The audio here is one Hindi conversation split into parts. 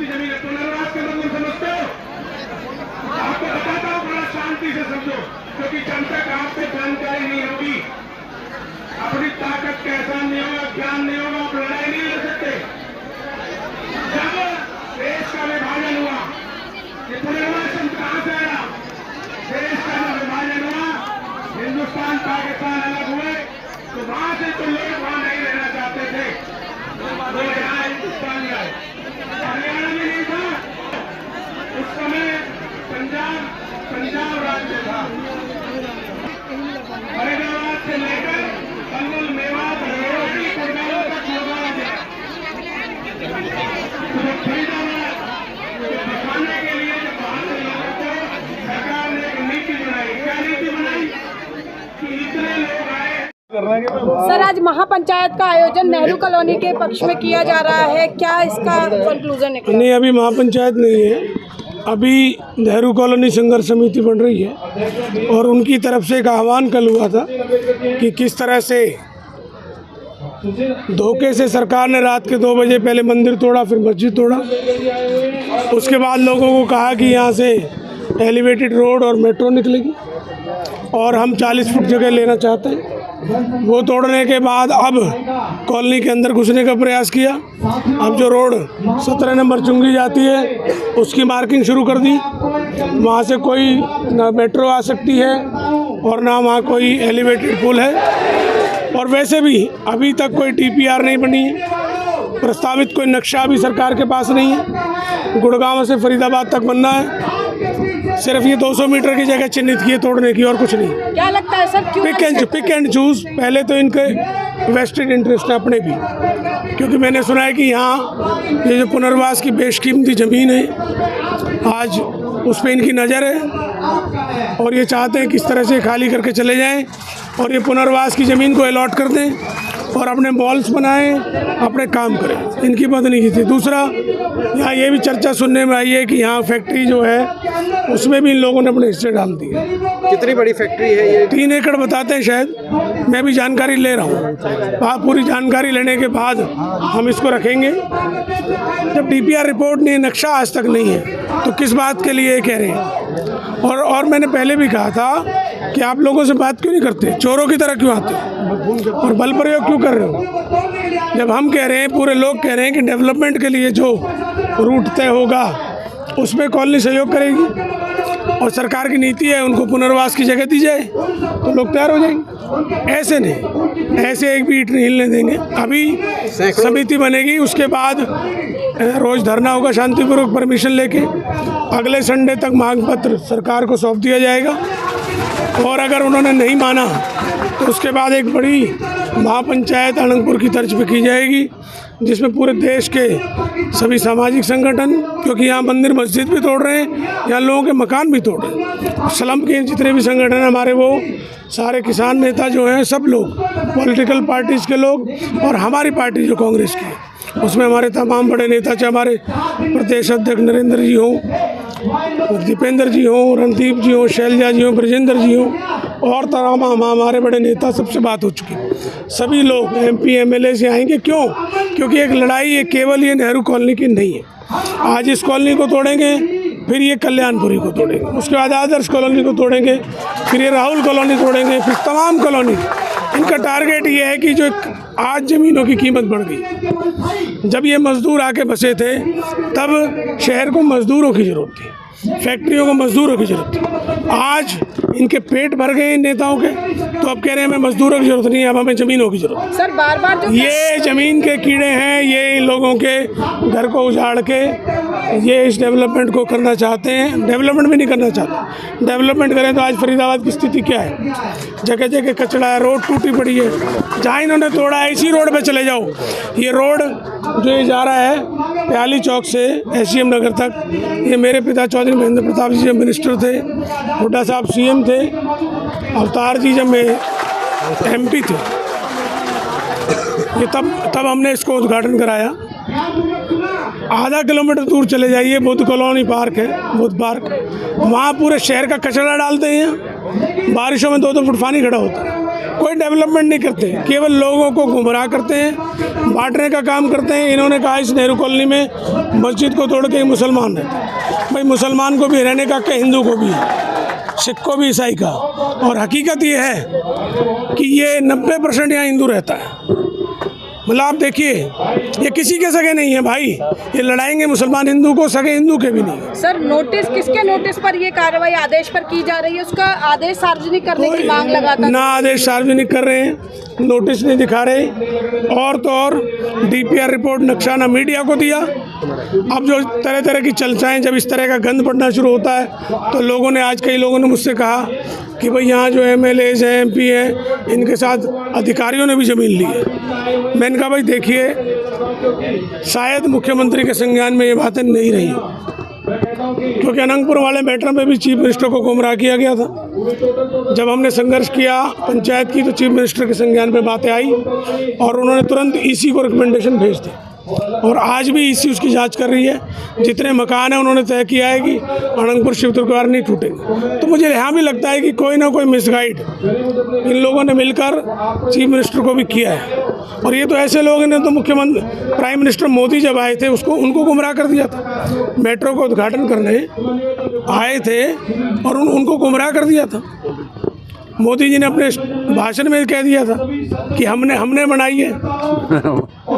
की जमीन है। पुनर्वास के मतलब समझते हो? आपको बताता हूँ, बड़ा शांति से समझो, क्योंकि जब तक आपको जानकारी नहीं होगी, अपनी ताकत का एहसास नहीं होगा, ज्ञान नहीं होगा, आप लड़ाई नहीं लड़ सकते। जब देश का विभाजन हुआ, ये पुनर्वास शब्द कहां से आया? देश का जब विभाजन हुआ, हिंदुस्तान पाकिस्तान अलग हुए, तो वहां से तो लोग वहां नहीं रहना चाहते थे, वो यहाँ हिंदुस्तान में आए। हरियाणा में नहीं था उस समय, पंजाब राज्य था। फरीदाबाद से लेकर पलवल, मेवात, रेवाड़ी, गुड़गांव तक लोगों ने फरीदाबाद दिखाने के लिए जब बाहर से लोगों को सरकार ने एक नीति बनाई। क्या नीति बनाई? कि इतने लोग आए। सर, आज महापंचायत का आयोजन नेहरू कॉलोनी के पक्ष में किया जा रहा है, क्या इसका कंक्लूजन निकला? नहीं, अभी महापंचायत नहीं है, अभी नेहरू कॉलोनी संघर्ष समिति बन रही है। और उनकी तरफ से एक आह्वान कल हुआ था कि किस तरह से धोखे से सरकार ने रात के 2 बजे पहले मंदिर तोड़ा, फिर मस्जिद तोड़ा। उसके बाद लोगों को कहा कि यहाँ से एलिवेटेड रोड और मेट्रो निकलेगी और हम 40 फुट जगह लेना चाहते हैं। वो तोड़ने के बाद अब कॉलोनी के अंदर घुसने का प्रयास किया। अब जो रोड 17 नंबर चुंगी जाती है उसकी मार्किंग शुरू कर दी। वहाँ से कोई ना मेट्रो आ सकती है और ना वहाँ कोई एलिवेटेड पुल है। और वैसे भी अभी तक कोई DPR नहीं बनी है, प्रस्तावित कोई नक्शा भी सरकार के पास नहीं है। गुड़गांव से फरीदाबाद तक बनना है, सिर्फ ये 200 मीटर की जगह चिन्हित की है तोड़ने की, और कुछ नहीं। क्या लगता है सर, क्यों पिक एंड चूज? पहले तो इनके वेस्टेड इंटरेस्ट है अपने भी, क्योंकि मैंने सुना है कि यहाँ ये जो पुनर्वास की बेशकीमती ज़मीन है, आज उस पर इनकी नज़र है और ये चाहते हैं किस तरह से खाली करके चले जाएं और ये पुनर्वास की ज़मीन को अलॉट कर दें और अपने मॉल्स बनाएं, अपने काम करें। इनकी बदनी की थी। दूसरा, यहाँ ये भी चर्चा सुनने में आई है कि यहाँ फैक्ट्री जो है उसमें भी इन लोगों ने अपने हिस्से डाल दिए। कितनी बड़ी फैक्ट्री है ये? 3 एकड़ बताते हैं शायद, मैं भी जानकारी ले रहा हूँ। पूरी जानकारी लेने के बाद हम इसको रखेंगे। जब DPR रिपोर्ट नहीं, नक्शा आज तक नहीं है, तो किस बात के लिए कह रहे हैं? और मैंने पहले भी कहा था कि आप लोगों से बात क्यों नहीं करते, चोरों की तरह क्यों आते हो और बल प्रयोग क्यों कर रहे हो? जब हम कह रहे हैं, पूरे लोग कह रहे हैं कि डेवलपमेंट के लिए जो रूट तय होगा उसमें कॉलोनी सहयोग करेगी और सरकार की नीति है उनको पुनर्वास की जगह दी जाए, तो लोग तैयार हो जाएंगे। ऐसे नहीं, ऐसे एक भी ईंट नहीं हिलने देंगे। अभी समिति बनेगी, उसके बाद रोज़ धरना होगा शांतिपूर्वक परमिशन लेके। अगले संडे तक मांग पत्र सरकार को सौंप दिया जाएगा और अगर उन्होंने नहीं माना तो उसके बाद एक बड़ी महापंचायत अनंतपुर की तर्ज पे की जाएगी, जिसमें पूरे देश के सभी सामाजिक संगठन, क्योंकि यहाँ मंदिर मस्जिद भी तोड़ रहे हैं, यहाँ लोगों के मकान भी तोड़ रहे हैं, स्लम के जितने भी संगठन हैं हमारे, वो सारे किसान नेता जो हैं, सब लोग, पॉलिटिकल पार्टीज़ के लोग और हमारी पार्टी जो कांग्रेस की है, उसमें हमारे तमाम बड़े नेता, चाहे हमारे प्रदेश अध्यक्ष नरेंद्र जी हों, दीपेंद्र जी हों, रणदीप जी हों, शैलजा जी हों, ब्रजेंद्र जी हों और तमाम हमारे बड़े नेता, सबसे बात हो चुकी। सभी लोग MP MLA से आएंगे। क्यों? क्योंकि एक लड़ाई ये केवल ये नेहरू कॉलोनी की नहीं है। आज इस कॉलोनी को तोड़ेंगे, फिर ये कल्याणपुरी को तोड़ेंगे, उसके बाद आदर्श कॉलोनी को तोड़ेंगे, फिर ये राहुल कॉलोनी तोड़ेंगे, फिर तमाम कॉलोनी। इनका टारगेट ये है कि जो आज ज़मीनों की कीमत बढ़ गई। जब ये मज़दूर आके बसे थे तब शहर को मज़दूरों की ज़रूरत थी, फैक्ट्रियों को मज़दूरों की ज़रूरत थी। आज इनके पेट भर गए इन नेताओं के, तो अब कह रहे हैं हमें मज़दूरों की ज़रूरत नहीं है, अब हमें ज़मीनों की ज़रूरत है। सर, बार-बार ये ज़मीन के कीड़े हैं, ये इन लोगों के घर को उजाड़ के ये इस डेवलपमेंट को करना चाहते हैं। डेवलपमेंट भी नहीं करना चाहते। डेवलपमेंट करें तो आज फरीदाबाद की स्थिति क्या है? जगह जगह कचड़ा है, रोड टूटी पड़ी है। जहाँ इन्होंने तोड़ा है इसी रोड पे चले जाओ। ये रोड जो ये जा रहा है प्याली चौक से SCM नगर तक, ये मेरे पिता चौधरी महेंद्र प्रताप जी जब मिनिस्टर थे, हुड्डा साहब CM थे, अवतार जी जब मैं MP थे, ये तब हमने इसको उद्घाटन कराया। आधा किलोमीटर दूर चले जाइए, बुद्ध कॉलोनी पार्क है, बुद्ध पार्क, वहाँ पूरे शहर का कचरा डालते हैं। बारिशों में 2-2 फुट पानी खड़ा होता है। कोई डेवलपमेंट नहीं करते, केवल लोगों को गुमराह करते हैं, बांटने का काम करते हैं। इन्होंने कहा इस नेहरू कॉलोनी में मस्जिद को तोड़ के ही मुसलमान रहते हैं। भाई मुसलमान को भी रहने का क्या, हिंदू को भी है, सिख को भी, ईसाई का। और हकीकत ये है कि ये 90% यहाँ हिंदू रहता है। मतलब आप देखिए, ये किसी के सगे नहीं है भाई, ये लड़ाएंगे मुसलमान हिंदू को, सगे हिंदू के भी नहीं। सर नोटिस, किसके नोटिस पर ये कार्रवाई आदेश पर की जा रही है? उसका आदेश सार्वजनिक करने की मांग लगातार। ना आदेश सार्वजनिक कर रहे हैं, नोटिस नहीं दिखा रहे, और तो और DPR रिपोर्ट नक्शा ना मीडिया को दिया। अब जो तरह तरह की चर्चाएं, जब इस तरह का गंद पड़ना शुरू होता है तो लोगों ने, आज कई लोगों ने मुझसे कहा कि भाई यहाँ जो MLAs हैं, MP हैं, इनके साथ अधिकारियों ने भी ज़मीन ली है। मैंने कहा भाई देखिए, शायद मुख्यमंत्री के संज्ञान में ये बातें नहीं रही, क्योंकि अनंतपुर वाले मैटर में भी चीफ मिनिस्टर को गुमराह किया गया था। जब हमने संघर्ष किया पंचायत की, तो चीफ मिनिस्टर के संज्ञान में बातें आई और उन्होंने तुरंत EC को रिकमेंडेशन भेज दी, और आज भी EC उसकी जांच कर रही है। जितने मकान हैं उन्होंने तय किया है कि अनंतपुर शिव द्वार नहीं टूटेंगे। तो मुझे यहाँ भी लगता है कि कोई ना कोई मिसगाइड इन लोगों ने मिलकर चीफ मिनिस्टर को भी किया है। और ये तो ऐसे लोग ने तो मुख्यमंत्री प्राइम मिनिस्टर मोदी जब आए थे उनको गुमराह कर दिया था। मेट्रो का उद्घाटन करने आए थे और उनको गुमराह कर दिया था। मोदी जी ने अपने भाषण में कह दिया था कि हमने बनाई है।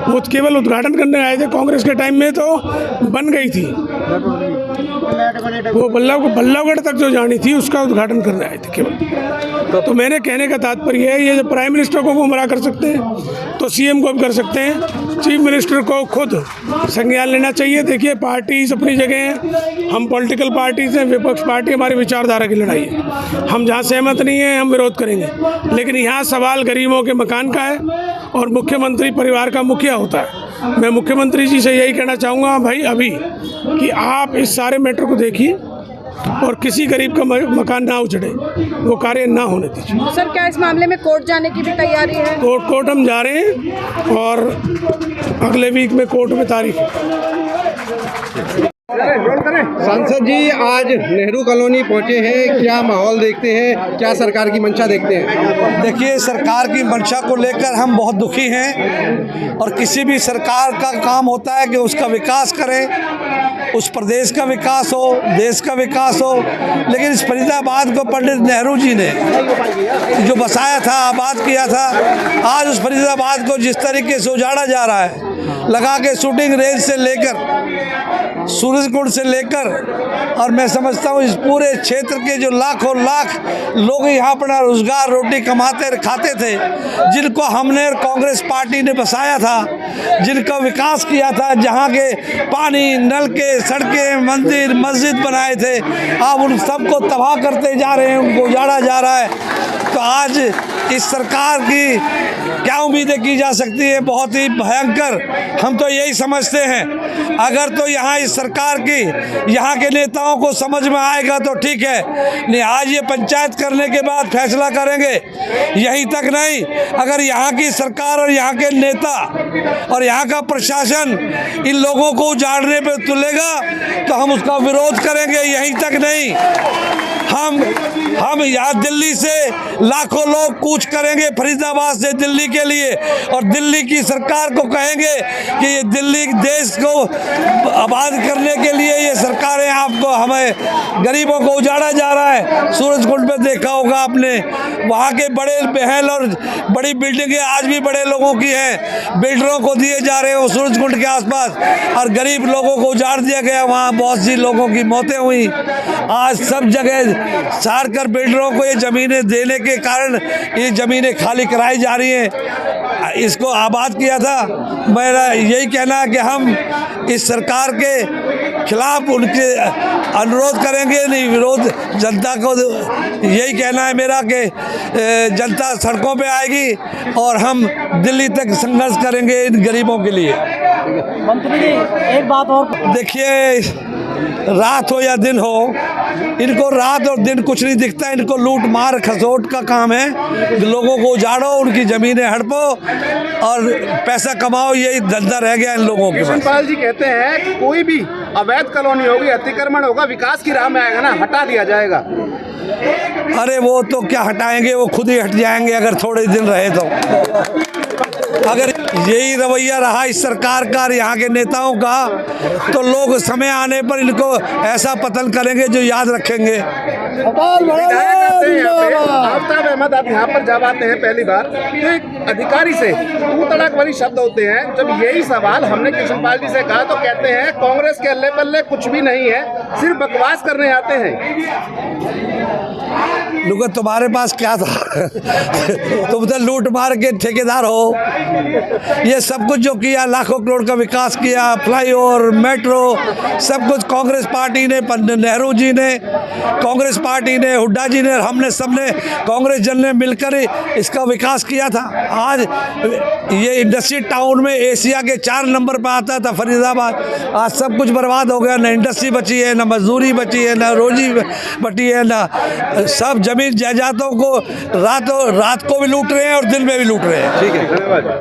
वो केवल उद्घाटन करने आए थे, कांग्रेस के टाइम में तो बन गई थी, वो बल्लभगढ़ तक जो जानी थी उसका उद्घाटन करने आए थे केवल। तो मैंने कहने का तात्पर्य है, ये जो प्राइम मिनिस्टर को गुमराह कर सकते हैं तो CM को भी कर सकते हैं। चीफ मिनिस्टर को खुद संज्ञान लेना चाहिए। देखिए पार्टीज अपनी जगह हैं, हम पॉलिटिकल पार्टीज हैं, विपक्ष पार्टी हमारी विचारधारा की लड़ाई है। हम जहाँ सहमत नहीं हैं हम विरोध करेंगे, लेकिन यहाँ सवाल गरीबों के मकान का है और मुख्यमंत्री परिवार का मुखिया होता है। मैं मुख्यमंत्री जी से यही कहना चाहूँगा भाई अभी कि आप इस सारे मैटर को देखिए और किसी गरीब का मकान ना उजड़े, वो कार्य ना होने दीजिए। सर क्या इस मामले में कोर्ट जाने की भी तैयारी है? कोर्ट हम जा रहे हैं और अगले वीक में कोर्ट में तारीख है। सांसद जी आज नेहरू कॉलोनी पहुंचे हैं, क्या माहौल देखते हैं, क्या सरकार की मंशा देखते हैं? देखिए, सरकार की मंशा को लेकर हम बहुत दुखी हैं और किसी भी सरकार का काम होता है कि उसका विकास करें, उस प्रदेश का विकास हो, देश का विकास हो। लेकिन इस फरीदाबाद को पंडित नेहरू जी ने जो बसाया था, आबाद किया था, आज उस फरीदाबाद को जिस तरीके से उजाड़ा जा रहा है, लगा के शूटिंग रेंज से लेकर सूरजकुंड से लेकर, और मैं समझता हूँ इस पूरे क्षेत्र के जो लाखों लाख लोग यहाँ अपना रोजगार रोटी कमाते खाते थे, जिनको हमने कांग्रेस पार्टी ने बसाया था, जिनका विकास किया था, जहाँ के पानी, नल के, सड़कें, मंदिर, मस्जिद बनाए थे, आप उन सबको तबाह करते जा रहे हैं, उनको उजाड़ा जा रहा है। तो आज इस सरकार की क्या उम्मीदें की जा सकती है? बहुत ही भयंकर। हम तो यही समझते हैं, अगर तो यहाँ इस सरकार की, यहाँ के नेताओं को समझ में आएगा तो ठीक है, नहीं आज ये पंचायत करने के बाद फैसला करेंगे। यहीं तक नहीं, अगर यहाँ की सरकार और यहाँ के नेता और यहाँ का प्रशासन इन लोगों को उजाड़ने पे तुलेगा तो हम उसका विरोध करेंगे। यहीं तक नहीं, हम यहाँ दिल्ली से लाखों लोग कूच करेंगे फरीदाबाद से दिल्ली के लिए, और दिल्ली की सरकार को कहेंगे कि ये दिल्ली देश को आबाद करने के लिए ये सरकारें, आपको हमें गरीबों को उजाड़ा जा रहा है। सूरजकुंड में देखा होगा आपने, वहाँ के बड़े महल और बड़ी बिल्डिंगें आज भी बड़े लोगों की हैं, बिल्डरों को दिए जा रहे हो सूरजकुंड के आसपास, और गरीब लोगों को उजाड़ दिया गया। वहाँ बहुत सी लोगों की मौतें हुई। आज सब जगह सार कर बिल्डरों को ये ज़मीनें देने के कारण ये ज़मीनें खाली कराई जा रही हैं। इसको आबाद किया था। मेरा यही कहना है कि हम इस सरकार के खिलाफ उनके अनुरोध करेंगे, नहीं विरोध। जनता को यही कहना है मेरा कि जनता सड़कों पे आएगी और हम दिल्ली तक संघर्ष करेंगे इन गरीबों के लिए। मंत्री जी एक बात और, देखिए रात हो या दिन हो, इनको रात और दिन कुछ नहीं दिखता। इनको लूट मार खसोट का काम है। लोगों को उजाड़ो, उनकी ज़मीनें हड़पो और पैसा कमाओ, यही धंधा रह गया इन लोगों के पास। पाल जी कहते हैं कोई भी अवैध कॉलोनी होगी, अतिक्रमण होगा, विकास की राह में आएगा ना, हटा दिया जाएगा। अरे वो तो क्या हटाएंगे, वो खुद ही हट जाएंगे अगर थोड़े दिन रहे तो। अगर यही रवैया रहा इस सरकार का और यहाँ के नेताओं का, तो लोग समय आने पर इनको ऐसा पतन करेंगे जो याद रखेंगे। आफ्ताब अहमद, आप यहाँ पर जब आते हैं पहली बार तो एक अधिकारी से तू तड़ाक वाली शब्द होते हैं। जब यही सवाल हमने कृष्णपाल जी से कहा तो कहते हैं कांग्रेस के अल्ले पल्ले कुछ भी नहीं है, सिर्फ बकवास करने आते हैं। लोग तुम्हारे पास क्या था? तुम तो लूट मार के ठेकेदार हो। ये सब कुछ जो किया, लाखों करोड़ का विकास किया, फ्लाईओवर, मेट्रो, सब कुछ कांग्रेस पार्टी ने, नेहरू जी ने, कांग्रेस पार्टी ने, हुड्डा जी ने, हमने सबने, कांग्रेस जन ने मिलकर इसका विकास किया था। आज ये इंडस्ट्री टाउन में एशिया के 4 नंबर पर आता था फरीदाबाद, आज सब कुछ बर्बाद हो गया। न इंडस्ट्री बची है, न मजदूरी बची है, न रोजी बची है, न सब जमीन जायदादों को रात को भी लूट रहे हैं और दिन में भी लूट रहे हैं। ठीक है, धन्यवाद।